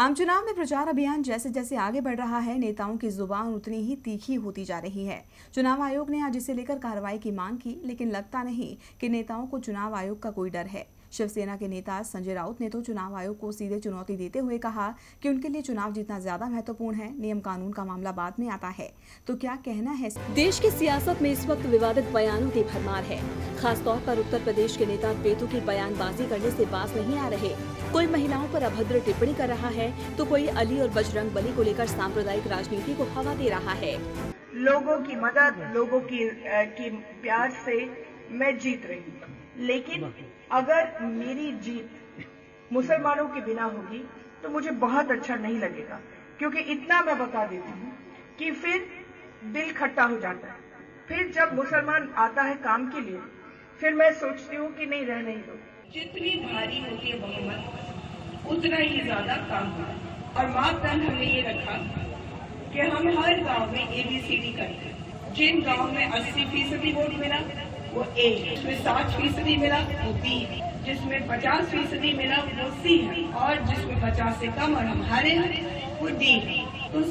आम चुनाव में प्रचार अभियान जैसे जैसे आगे बढ़ रहा है, नेताओं की जुबान उतनी ही तीखी होती जा रही है। चुनाव आयोग ने आज इसे लेकर कार्रवाई की मांग की, लेकिन लगता नहीं कि नेताओं को चुनाव आयोग का कोई डर है। शिवसेना के नेता संजय राउत ने तो चुनाव आयोग को सीधे चुनौती देते हुए कहा कि उनके लिए चुनाव जीतना ज्यादा महत्वपूर्ण है, नियम कानून का मामला बाद में आता है। तो क्या कहना है? देश की सियासत में इस वक्त विवादित बयानों की भरमार है। खासतौर पर उत्तर प्रदेश के नेता बेतुकी बयानबाजी करने से बाज नहीं आ रहे। कोई महिलाओं पर अभद्र टिप्पणी कर रहा है, तो कोई अली और बजरंग बली को लेकर सांप्रदायिक राजनीति को हवा दे रहा है। लोगों की मदद, लोगों की प्यार से मैं जीत रही हूँ, लेकिन अगर मेरी जीत मुसलमानों के बिना होगी तो मुझे बहुत अच्छा नहीं लगेगा, क्योंकि इतना मैं बता देती हूँ कि फिर दिल खट्टा हो जाता है। फिर जब मुसलमान आता है काम के लिए, फिर मैं सोचती हूँ कि नहीं, रहने ही दो। जितनी भारी होती है बहुमत, उतना ही ज्यादा काम होगा। और मापदंड हमने ये रखा कि हम हर गांव में ABCD करते हैं। जिन गांव में 80% वोट मिला वो A, जिसमें 60% मिला वो B, जिसमें 50% मिला वो C है, और जिसमें 50 से कम और हम हारे वो D। तो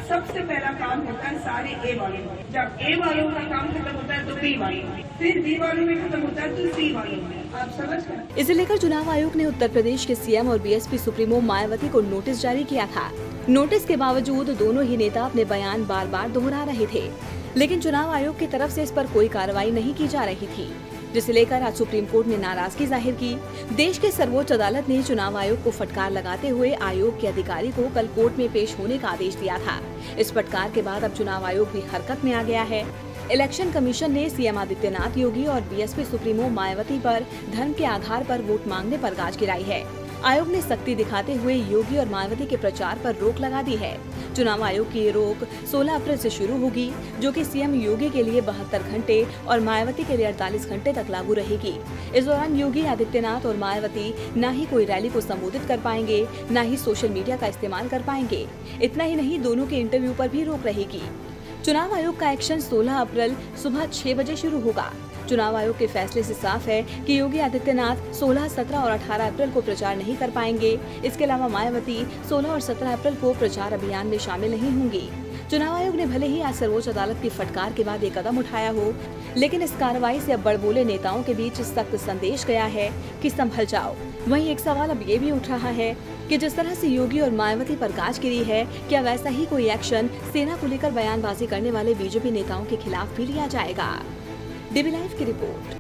सबसे पहला काम होता है सारे A वालों में। जब A वालों का काम खत्म होता है तो B वालों में, फिर B वालों में खत्म होता है तो C वालों में। आप समझ गए? इसे लेकर चुनाव आयोग ने उत्तर प्रदेश के CM और BSP सुप्रीमो मायावती को नोटिस जारी किया था। नोटिस के बावजूद दोनों ही नेता अपने बयान बार बार दोहरा रहे थे, लेकिन चुनाव आयोग की तरफ से इस पर कोई कार्रवाई नहीं की जा रही थी, जिसे लेकर आज सुप्रीम कोर्ट ने नाराजगी जाहिर की। देश के सर्वोच्च अदालत ने चुनाव आयोग को फटकार लगाते हुए आयोग के अधिकारी को कल कोर्ट में पेश होने का आदेश दिया था। इस फटकार के बाद अब चुनाव आयोग भी हरकत में आ गया है। इलेक्शन कमीशन ने CM आदित्यनाथ योगी और BSP सुप्रीमो मायावती पर धर्म के आधार पर वोट मांगने पर गाज गिराई है। आयोग ने सख्ती दिखाते हुए योगी और मायावती के प्रचार पर रोक लगा दी है। चुनाव आयोग की ये रोक 16 अप्रैल से शुरू होगी, जो कि CM योगी के लिए 72 घंटे और मायावती के लिए 48 घंटे तक लागू रहेगी। इस दौरान योगी आदित्यनाथ और मायावती न ही कोई रैली को संबोधित कर पाएंगे, न ही सोशल मीडिया का इस्तेमाल कर पाएंगे। इतना ही नहीं, दोनों के इंटरव्यू पर भी रोक रहेगी। चुनाव आयोग का एक्शन 16 अप्रैल सुबह 6 बजे शुरू होगा। चुनाव आयोग के फैसले से साफ है कि योगी आदित्यनाथ 16, 17 और 18 अप्रैल को प्रचार नहीं कर पाएंगे। इसके अलावा मायावती 16 और 17 अप्रैल को प्रचार अभियान में शामिल नहीं होंगी। चुनाव आयोग ने भले ही आज सर्वोच्च अदालत की फटकार के बाद एक कदम उठाया हो, लेकिन इस कार्रवाई से अब बड़बोले नेताओं के बीच सख्त संदेश गया है कि संभल जाओ। वहीं एक सवाल अब ये भी उठ रहा है कि जिस तरह से योगी और मायावती पर गाज गिरी है, क्या वैसा ही कोई एक्शन सेना को लेकर बयानबाजी करने वाले BJP नेताओं के खिलाफ भी लिया जाएगा? DB लाइव की रिपोर्ट।